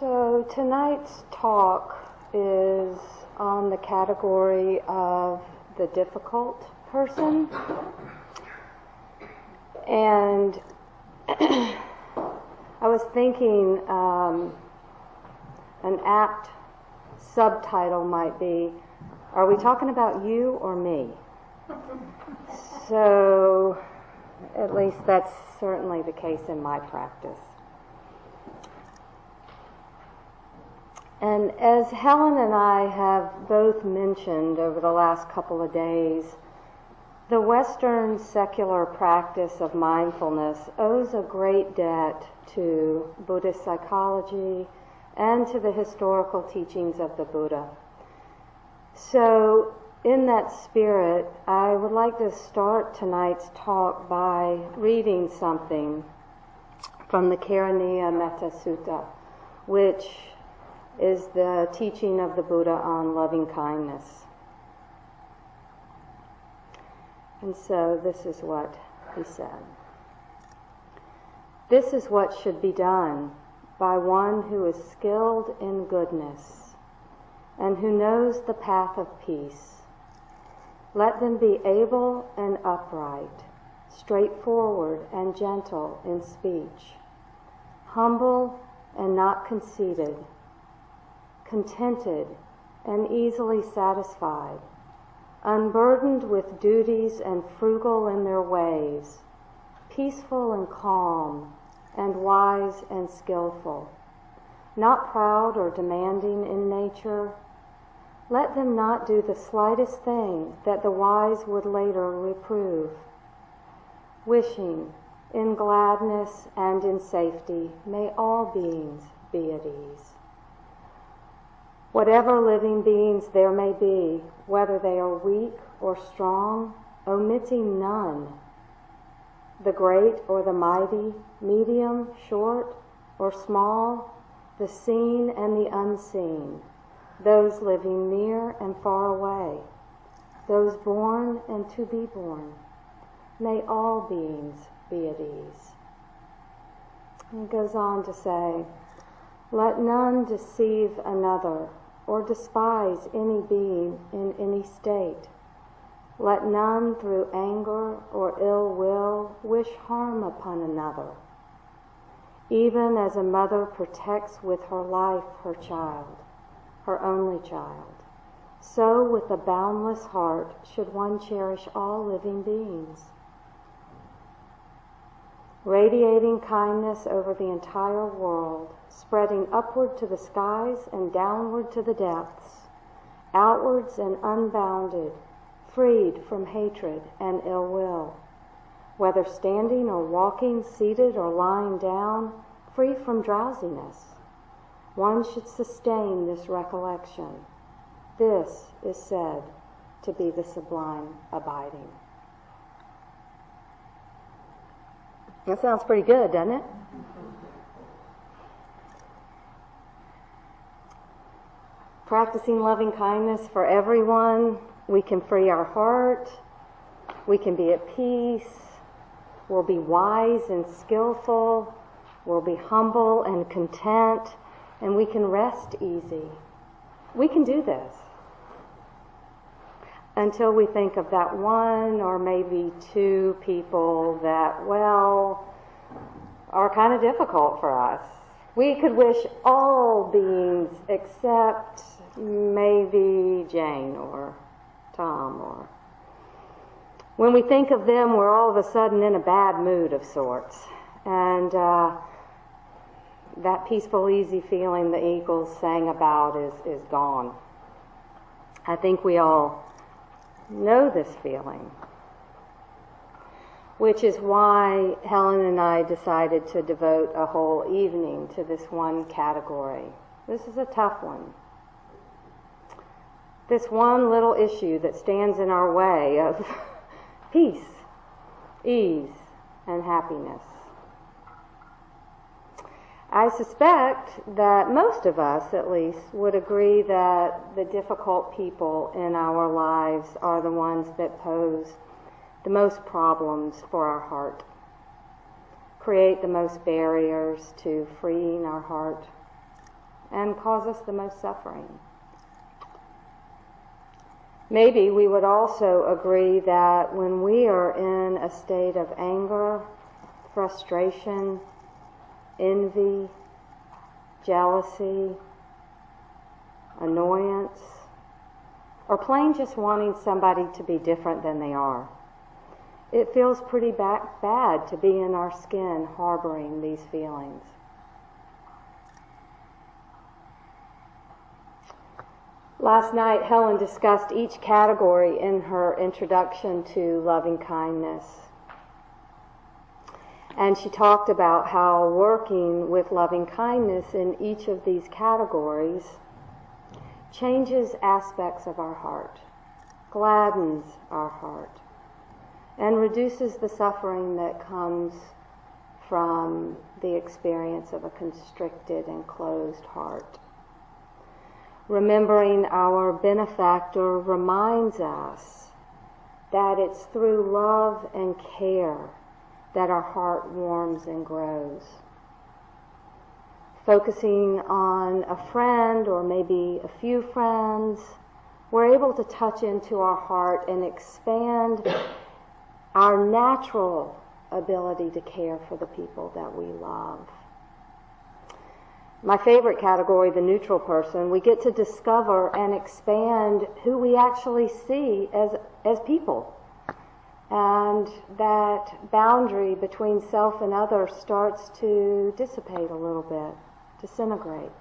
So tonight's talk is on the category of the difficult person. And I was thinking an apt subtitle might be, are we talking about you or me? So at least that's certainly the case in my practice. And as Helen and I have both mentioned over the last couple of days, the Western secular practice of mindfulness owes a great debt to Buddhist psychology and to the historical teachings of the Buddha. So, in that spirit, I would like to start tonight's talk by reading something from the Karaniya Metta Sutta, which is the teaching of the Buddha on loving kindness. And so this is what he said. This is what should be done by one who is skilled in goodness and who knows the path of peace. Let them be able and upright, straightforward and gentle in speech, humble and not conceited, contented and easily satisfied, unburdened with duties and frugal in their ways, peaceful and calm, and wise and skillful, not proud or demanding in nature. Let them not do the slightest thing that the wise would later reprove. Wishing, in gladness and in safety, may all beings be at ease. Whatever living beings there may be, whether they are weak or strong, omitting none, the great or the mighty, medium, short, or small, the seen and the unseen, those living near and far away, those born and to be born, may all beings be at ease. And it goes on to say, let none deceive another or despise any being in any state. Let none through anger or ill will wish harm upon another. Even as a mother protects with her life her child, her only child, so with a boundless heart should one cherish all living beings. Radiating kindness over the entire world, spreading upward to the skies and downward to the depths, outwards and unbounded, freed from hatred and ill will, whether standing or walking, seated or lying down, free from drowsiness. One should sustain this recollection. This is said to be the sublime abiding. That sounds pretty good, doesn't it? Practicing loving kindness for everyone, we can free our heart, we can be at peace, we'll be wise and skillful, we'll be humble and content, and we can rest easy. We can do this. Until we think of that one or maybe two people that, well, are kind of difficult for us. We could wish all beings except maybe Jane or Tom, or when we think of them, we're all of a sudden in a bad mood of sorts. And that peaceful, easy feeling the Eagles sang about is gone. I think we all know this feeling, which is why Helen and I decided to devote a whole evening to this one category. This is a tough one. This one little issue that stands in our way of peace, ease, and happiness. I suspect that most of us, at least, would agree that the difficult people in our lives are the ones that pose the most problems for our heart, create the most barriers to freeing our heart, and cause us the most suffering. Maybe we would also agree that when we are in a state of anger, frustration, envy, jealousy, annoyance, or plain just wanting somebody to be different than they are, it feels pretty bad to be in our skin harboring these feelings. Last night, Helen discussed each category in her introduction to loving kindness. And she talked about how working with loving kindness in each of these categories changes aspects of our heart, gladdens our heart, and reduces the suffering that comes from the experience of a constricted and closed heart. Remembering our benefactor reminds us that it's through love and care that our heart warms and grows. Focusing on a friend or maybe a few friends, we're able to touch into our heart and expand our natural ability to care for the people that we love. My favorite category, the neutral person, we get to discover and expand who we actually see as people. And that boundary between self and other starts to dissipate a little bit, disintegrate.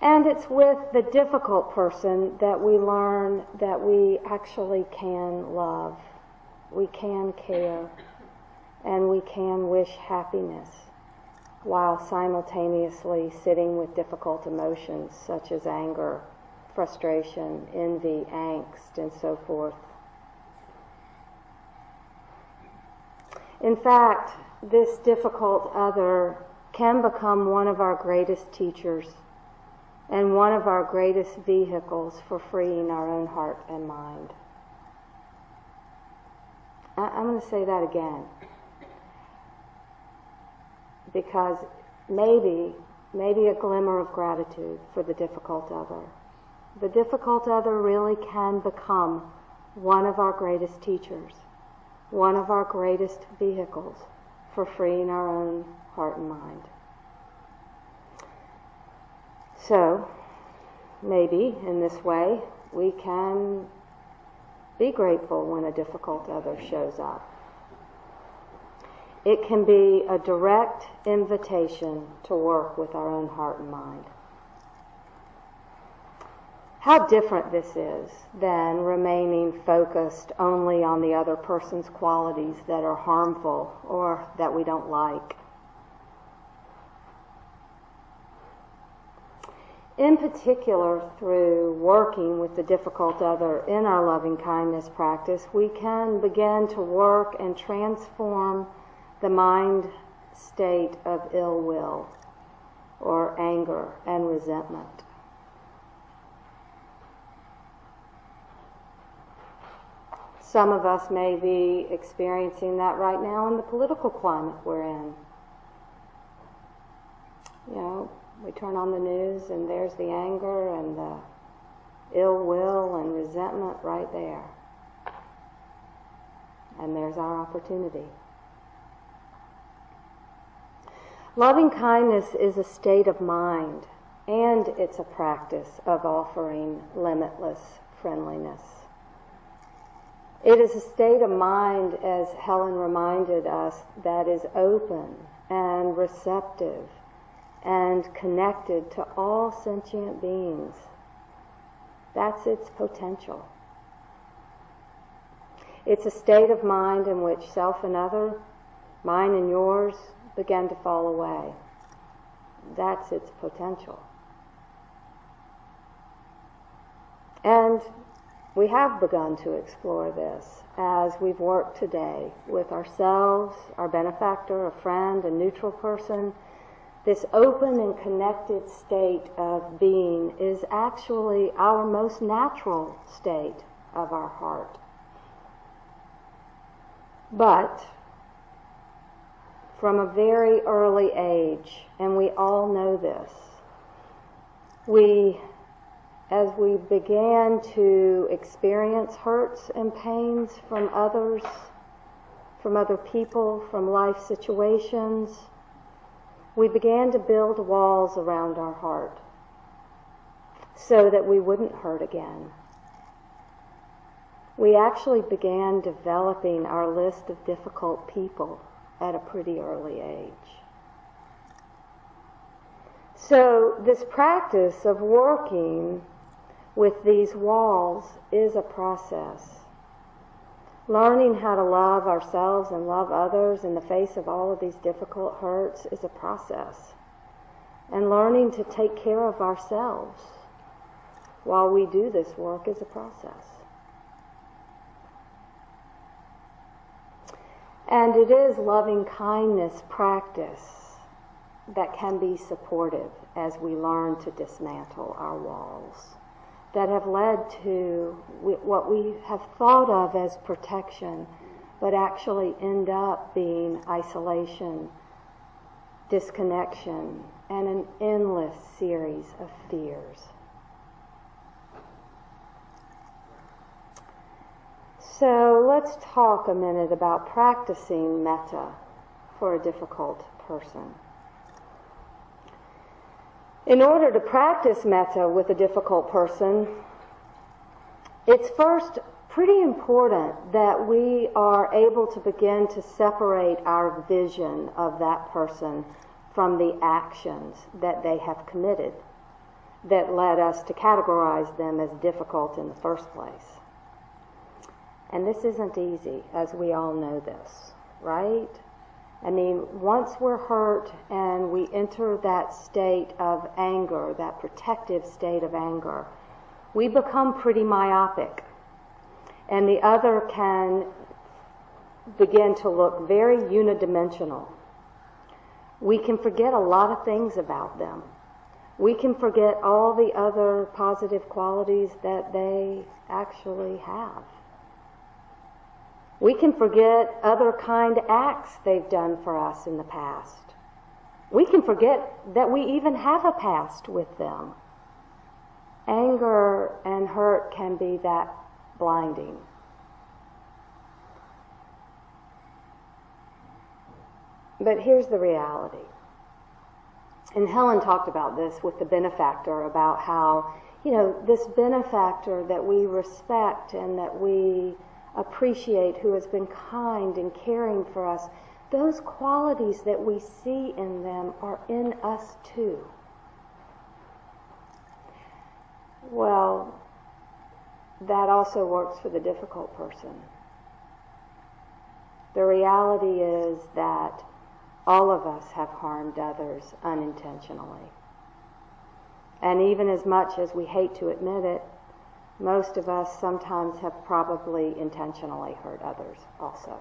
And it's with the difficult person that we learn that we actually can love, we can care, and we can wish happiness, while simultaneously sitting with difficult emotions such as anger, frustration, envy, angst, and so forth. In fact, this difficult other can become one of our greatest teachers and one of our greatest vehicles for freeing our own heart and mind. I'm going to say that again, because maybe a glimmer of gratitude for the difficult other. The difficult other really can become one of our greatest teachers, one of our greatest vehicles for freeing our own heart and mind. So, maybe in this way, we can be grateful when a difficult other shows up. It can be a direct invitation to work with our own heart and mind. How different this is than remaining focused only on the other person's qualities that are harmful or that we don't like. In particular, through working with the difficult other in our loving kindness practice, we can begin to work and transform the mind state of ill will or anger and resentment. Some of us may be experiencing that right now in the political climate we're in. You know, we turn on the news and there's the anger and the ill will and resentment right there. And there's our opportunity. Loving kindness is a state of mind, and it's a practice of offering limitless friendliness. It is a state of mind, as Helen reminded us, that is open and receptive and connected to all sentient beings. That's its potential. It's a state of mind in which self and other, mine and yours, begin to fall away. That's its potential. And we have begun to explore this as we've worked today with ourselves, our benefactor, a friend, a neutral person. This open and connected state of being is actually our most natural state of our heart. But from a very early age, and we all know this. As we began to experience hurts and pains from others, from other people, from life situations, we began to build walls around our heart so that we wouldn't hurt again. We actually began developing our list of difficult people at a pretty early age. So this practice of working with these walls is a process. Learning how to love ourselves and love others in the face of all of these difficult hurts is a process. And learning to take care of ourselves while we do this work is a process. And it is loving kindness practice that can be supportive as we learn to dismantle our walls that have led to what we have thought of as protection, but actually end up being isolation, disconnection, and an endless series of fears. So let's talk a minute about practicing metta for a difficult person. In order to practice metta with a difficult person, it's first pretty important that we are able to begin to separate our vision of that person from the actions that they have committed that led us to categorize them as difficult in the first place. And this isn't easy, as we all know this, right? I mean, once we're hurt and we enter that state of anger, that protective state of anger, we become pretty myopic. And the other can begin to look very unidimensional. We can forget a lot of things about them. We can forget all the other positive qualities that they actually have. We can forget other kind acts they've done for us in the past. We can forget that we even have a past with them. Anger and hurt can be that blinding. But here's the reality. And Helen talked about this with the benefactor, about how, this benefactor that we respect and that we appreciate, who has been kind and caring for us, those qualities that we see in them are in us too. Well, that also works for the difficult person. The reality is that all of us have harmed others unintentionally. And even as much as we hate to admit it, most of us sometimes have probably intentionally hurt others also.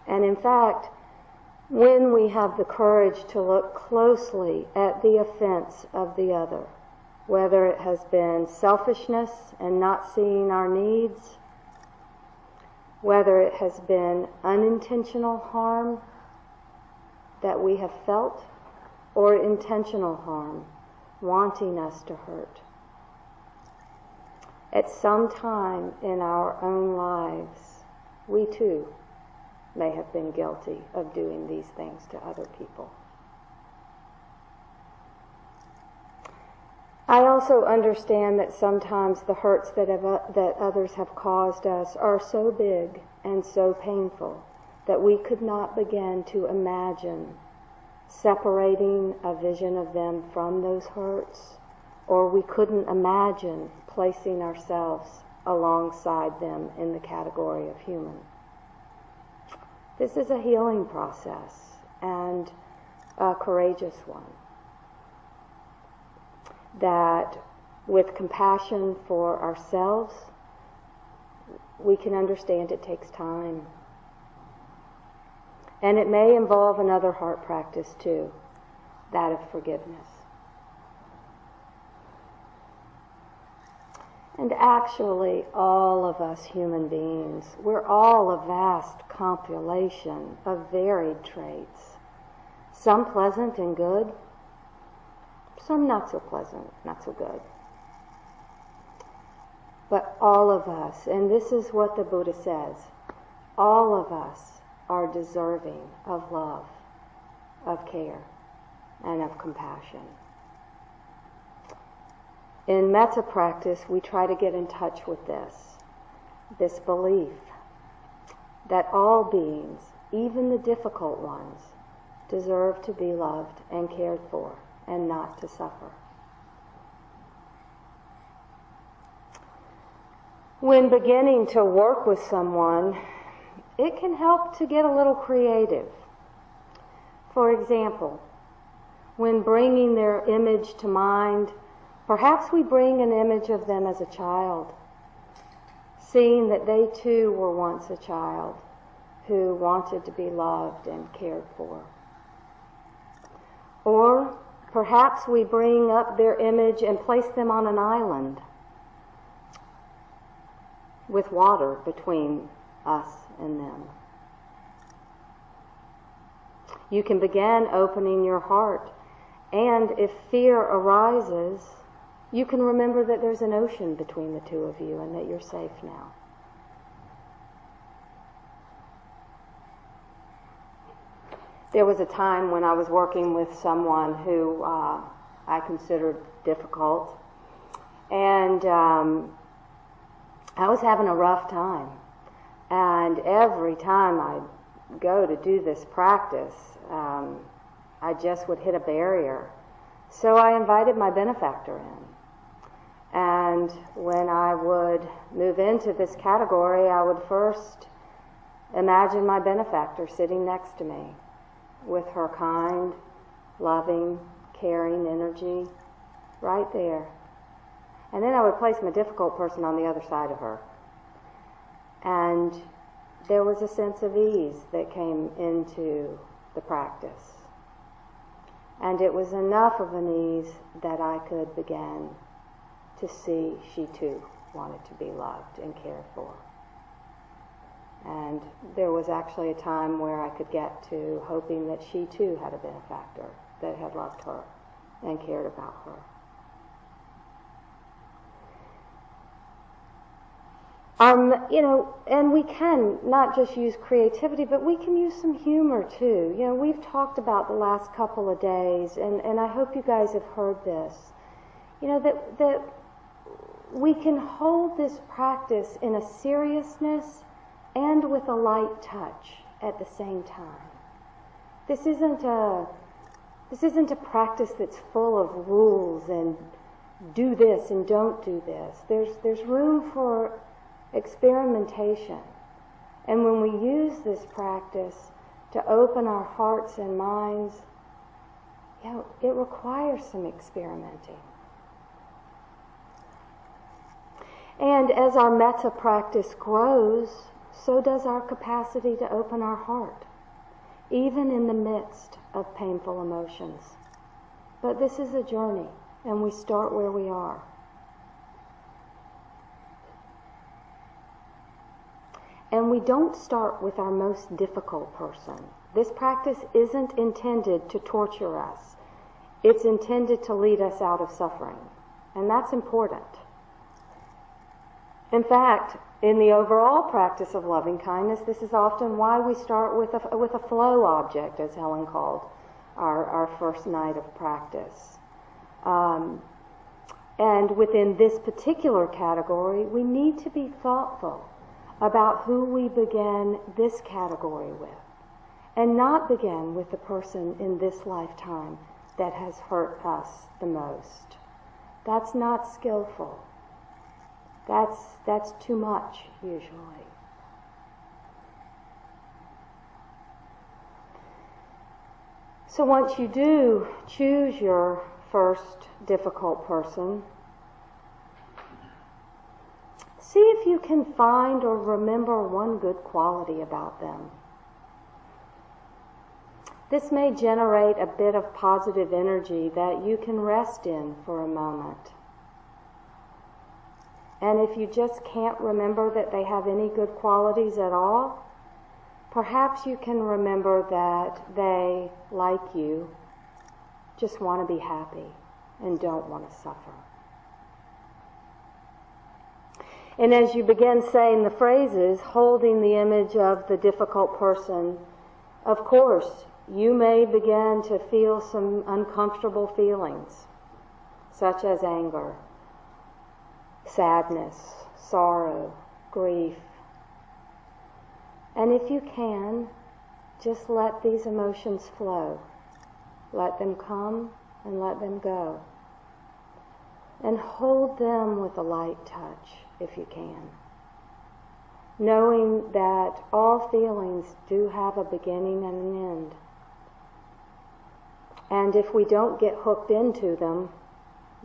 And in fact, when we have the courage to look closely at the offense of the other, whether it has been selfishness and not seeing our needs, whether it has been unintentional harm that we have felt, or intentional harm, wanting us to hurt, at some time in our own lives, we too may have been guilty of doing these things to other people. I also understand that sometimes the hurts that others have caused us are so big and so painful that we could not begin to imagine separating a vision of them from those hurts, or we couldn't imagine placing ourselves alongside them in the category of human. This is a healing process, and a courageous one, that with compassion for ourselves, we can understand it takes time. And it may involve another heart practice too, that of forgiveness. And actually, all of us human beings, we're all a vast compilation of varied traits. Some pleasant and good, some not so pleasant, not so good. But all of us, and this is what the Buddha says, all of us are deserving of love, of care, and of compassion. In metta practice, we try to get in touch with this belief that all beings, even the difficult ones, deserve to be loved and cared for and not to suffer. When beginning to work with someone, it can help to get a little creative. For example, when bringing their image to mind, perhaps we bring an image of them as a child, seeing that they too were once a child who wanted to be loved and cared for. Or perhaps we bring up their image and place them on an island with water between us and them. You can begin opening your heart, and if fear arises, you can remember that there's an ocean between the two of you and that you're safe now. There was a time when I was working with someone who I considered difficult, and I was having a rough time. And every time I go to do this practice, I just would hit a barrier. So I invited my benefactor in. And when I would move into this category, I would first imagine my benefactor sitting next to me with her kind, loving, caring energy right there. And then I would place my difficult person on the other side of her. And there was a sense of ease that came into the practice. And it was enough of an ease that I could begin to see she too wanted to be loved and cared for. And there was actually a time where I could get to hoping that she too had a benefactor that had loved her and cared about her. And we can not just use creativity, but we can use some humor too. We've talked about the last couple of days, and I hope you guys have heard this, that we can hold this practice in a seriousness and with a light touch at the same time. This isn't a practice that's full of rules and do this and don't do this. There's room for experimentation. And when we use this practice to open our hearts and minds, it requires some experimenting. And as our metta practice grows, so does our capacity to open our heart, even in the midst of painful emotions. But this is a journey, and we start where we are. And we don't start with our most difficult person. This practice isn't intended to torture us. It's intended to lead us out of suffering. And that's important. In fact, in the overall practice of loving kindness, this is often why we start with a flow object, as Helen called our first night of practice. And within this particular category, we need to be thoughtful about who we begin this category with, and not begin with the person in this lifetime that has hurt us the most. That's not skillful. That's too much, usually. So once you do choose your first difficult person, see if you can find or remember one good quality about them. This may generate a bit of positive energy that you can rest in for a moment. And if you just can't remember that they have any good qualities at all, perhaps you can remember that they, like you, just want to be happy and don't want to suffer. And as you begin saying the phrases, holding the image of the difficult person, of course, you may begin to feel some uncomfortable feelings, such as anger, sadness, sorrow, grief. And if you can, just let these emotions flow. Let them come and let them go. And hold them with a light touch if you can, knowing that all feelings do have a beginning and an end. And if we don't get hooked into them,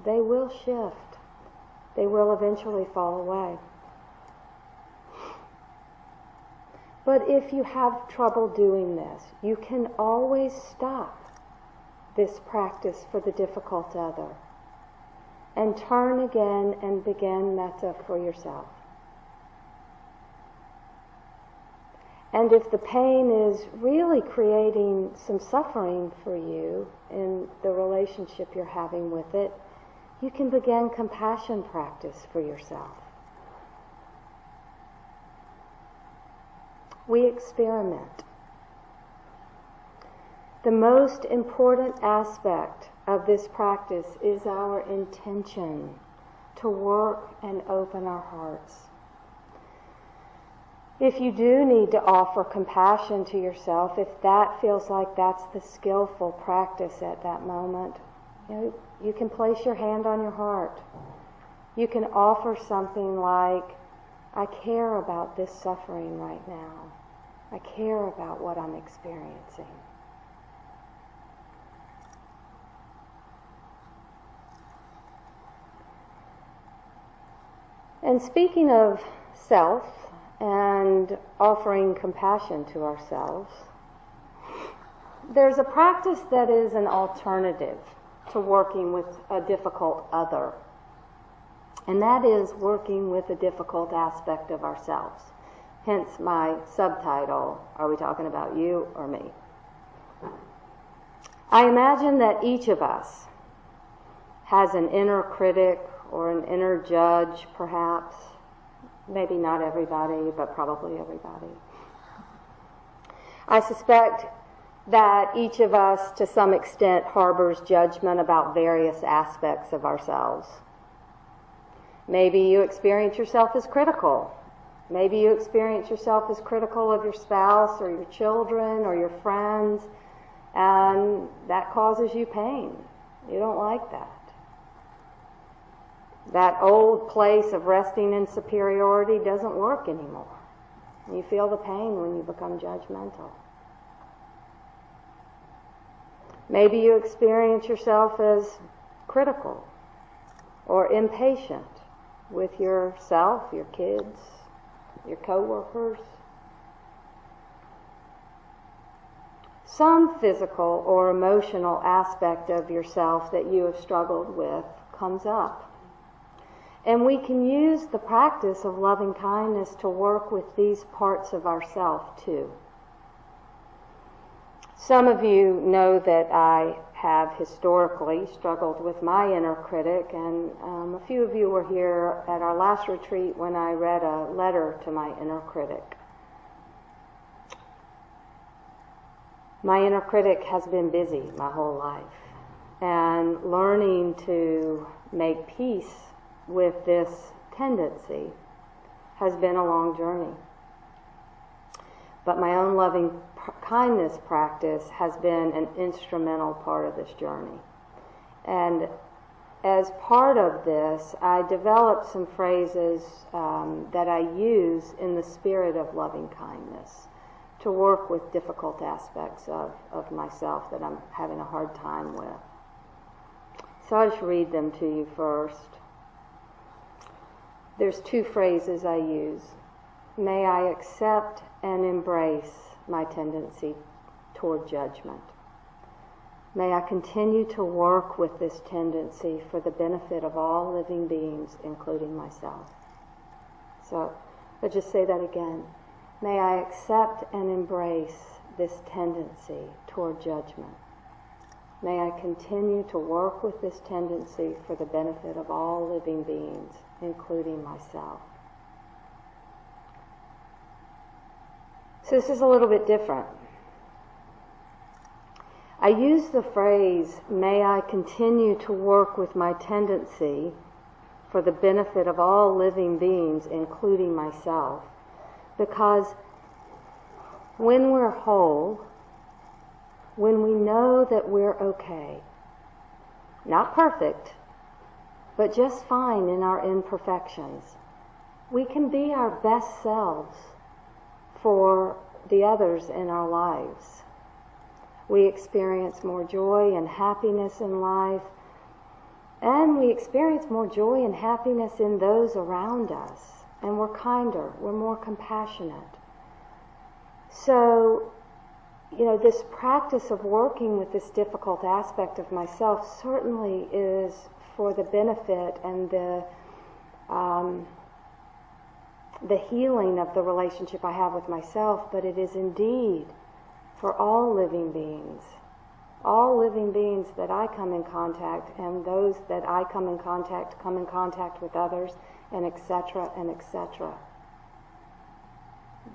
they will shift. They will eventually fall away. But if you have trouble doing this, you can always stop this practice for the difficult other and turn again and begin metta for yourself. And if the pain is really creating some suffering for you in the relationship you're having with it, you can begin compassion practice for yourself. We experiment. The most important aspect of this practice is our intention to work and open our hearts. If you do need to offer compassion to yourself, if that feels like that's the skillful practice at that moment, you can place your hand on your heart. You can offer something like, I care about this suffering right now. I care about what I'm experiencing. And speaking of self and offering compassion to ourselves, there's a practice that is an alternative to working with a difficult other. And that is working with a difficult aspect of ourselves. Hence my subtitle, are we talking about you or me? I imagine that each of us has an inner critic or an inner judge, perhaps. Maybe not everybody, but probably everybody. I suspect that each of us, to some extent, harbors judgment about various aspects of ourselves. Maybe you experience yourself as critical. Maybe you experience yourself as critical of your spouse or your children or your friends, and that causes you pain. You don't like that. That old place of resting in superiority doesn't work anymore. You feel the pain when you become judgmental. Maybe you experience yourself as critical or impatient with yourself, your kids, your coworkers. Some physical or emotional aspect of yourself that you have struggled with comes up. And we can use the practice of loving kindness to work with these parts of ourself too. Some of you know that I have historically struggled with my inner critic, and a few of you were here at our last retreat when I read a letter to my inner critic. My inner critic has been busy my whole life, and learning to make peace with this tendency has been a long journey. But my own loving kindness practice has been an instrumental part of this journey. And as part of this, I developed some phrases that I use in the spirit of loving kindness to work with difficult aspects of myself that I'm having a hard time with. So I'll just read them to you first. There's two phrases I use. May I accept and embrace my tendency toward judgment. May I continue to work with this tendency for the benefit of all living beings, including myself. So let's just say that again. May I accept and embrace this tendency toward judgment. May I continue to work with this tendency for the benefit of all living beings, including myself. So this is a little bit different. I use the phrase, may I continue to work with my tendency for the benefit of all living beings, including myself, because when we're whole, when we know that we're okay, not perfect, but just fine in our imperfections, we can be our best selves for the others in our lives. We experience more joy and happiness in life, and we experience more joy and happiness in those around us, and we're kinder, we're more compassionate. So, this practice of working with this difficult aspect of myself certainly is for the benefit and the healing of the relationship I have with myself, but it is indeed for all living beings. All living beings that I come in contact, and those that I come in contact with others, and etc., and etc.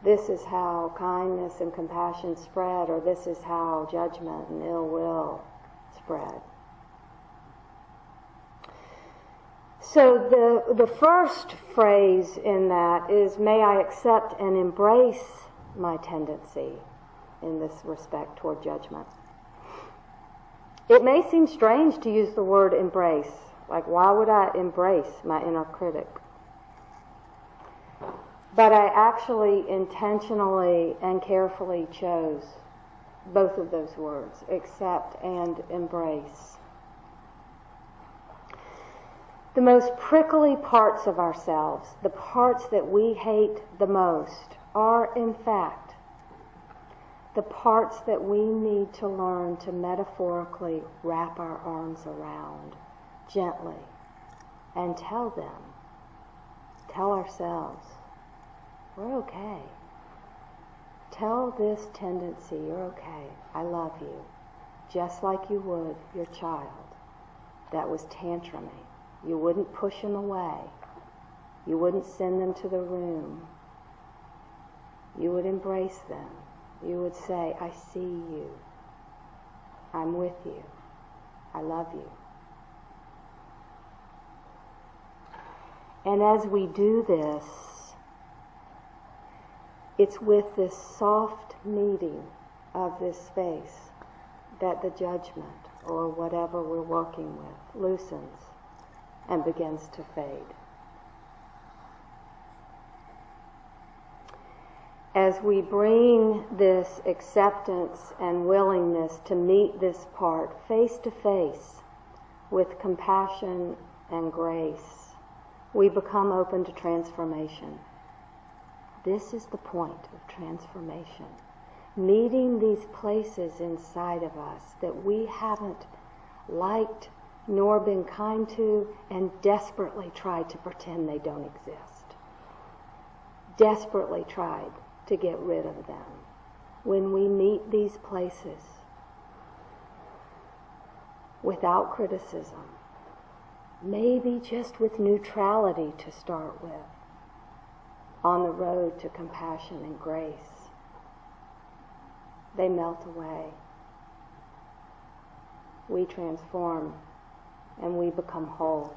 This is how kindness and compassion spread, or this is how judgment and ill will spread. So the first phrase in that is, may I accept and embrace my tendency in this respect toward judgment. It may seem strange to use the word embrace. Like, why would I embrace my inner critic? But I actually intentionally and carefully chose both of those words, accept and embrace. The most prickly parts of ourselves, the parts that we hate the most, are in fact the parts that we need to learn to metaphorically wrap our arms around gently and tell ourselves, we're okay. Tell this tendency, you're okay. I love you. Just like you would your child that was tantruming. You wouldn't push them away. You wouldn't send them to the room. You would embrace them. You would say, I see you. I'm with you. I love you. And as we do this, it's with this soft meeting of this space that the judgment, or whatever we're working with, loosens and begins to fade. As we bring this acceptance and willingness to meet this part face to face with compassion and grace, we become open to transformation. This is the point of transformation. Meeting these places inside of us that we haven't liked nor been kind to, and desperately tried to pretend they don't exist. Desperately tried to get rid of them. When we meet these places without criticism, maybe just with neutrality to start with, on the road to compassion and grace, they melt away. We transform and we become whole.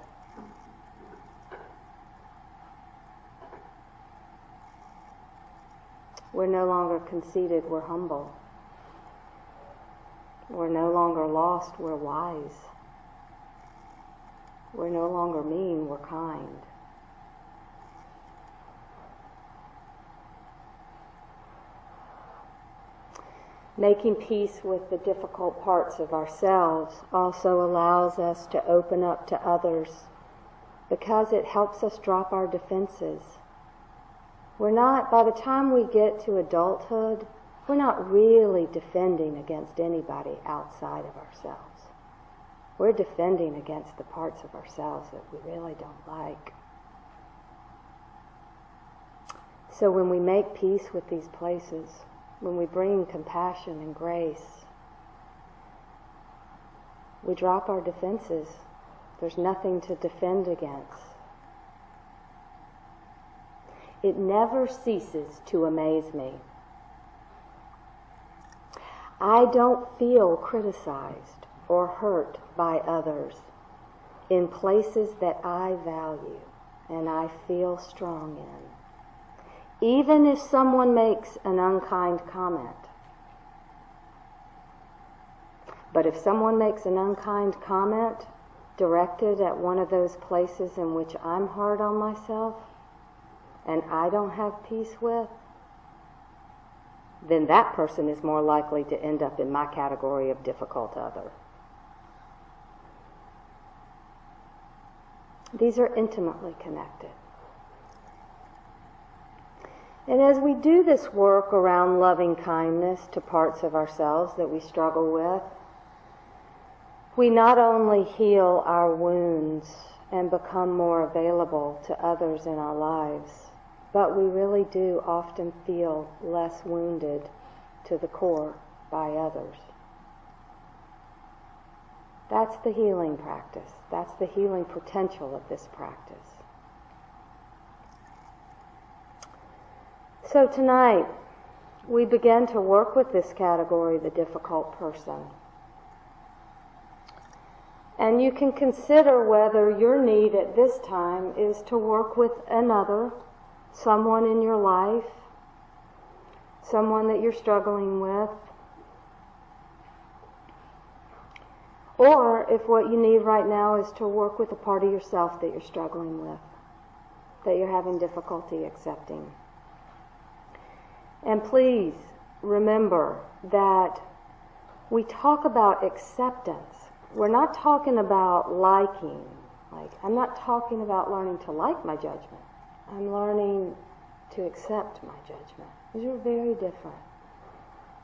We're no longer conceited, we're humble. We're no longer lost, we're wise. We're no longer mean, we're kind. Making peace with the difficult parts of ourselves also allows us to open up to others, because it helps us drop our defenses. By the time we get to adulthood, we're not really defending against anybody outside of ourselves. We're defending against the parts of ourselves that we really don't like. So when we make peace with these places, when we bring compassion and grace, we drop our defenses. There's nothing to defend against. It never ceases to amaze me. I don't feel criticized or hurt by others in places that I value and I feel strong in. Even if someone makes an unkind comment. But if someone makes an unkind comment directed at one of those places in which I'm hard on myself and I don't have peace with, then that person is more likely to end up in my category of difficult other. These are intimately connected. And as we do this work around loving kindness to parts of ourselves that we struggle with, we not only heal our wounds and become more available to others in our lives, but we really do often feel less wounded to the core by others. That's the healing practice. That's the healing potential of this practice. So tonight, we begin to work with this category, the difficult person. And you can consider whether your need at this time is to work with another, someone in your life, someone that you're struggling with, or if what you need right now is to work with a part of yourself that you're struggling with, that you're having difficulty accepting. And please remember that we talk about acceptance. We're not talking about liking. I'm not talking about learning to like my judgment. I'm learning to accept my judgment. These are very different.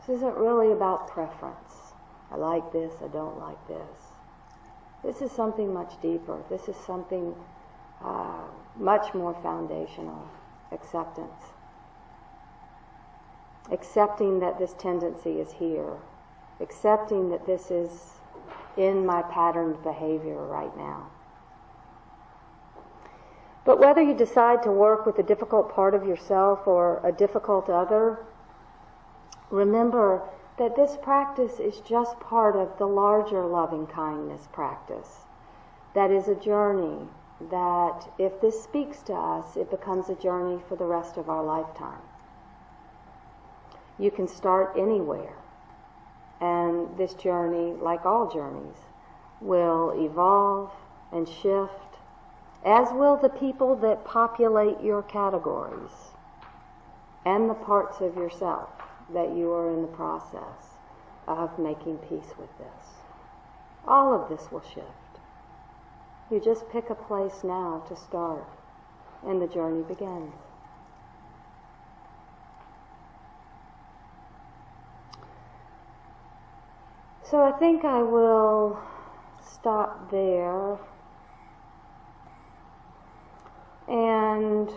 This isn't really about preference. I like this, I don't like this. This is something much deeper. This is something much more foundational. Acceptance. Accepting that this tendency is here. Accepting that this is in my patterned behavior right now. But whether you decide to work with a difficult part of yourself or a difficult other, remember that this practice is just part of the larger loving kindness practice. That is a journey that, if this speaks to us, it becomes a journey for the rest of our lifetime. You can start anywhere, and this journey, like all journeys, will evolve and shift, as will the people that populate your categories and the parts of yourself that you are in the process of making peace with this. All of this will shift. You just pick a place now to start, and the journey begins. So I think I will stop there and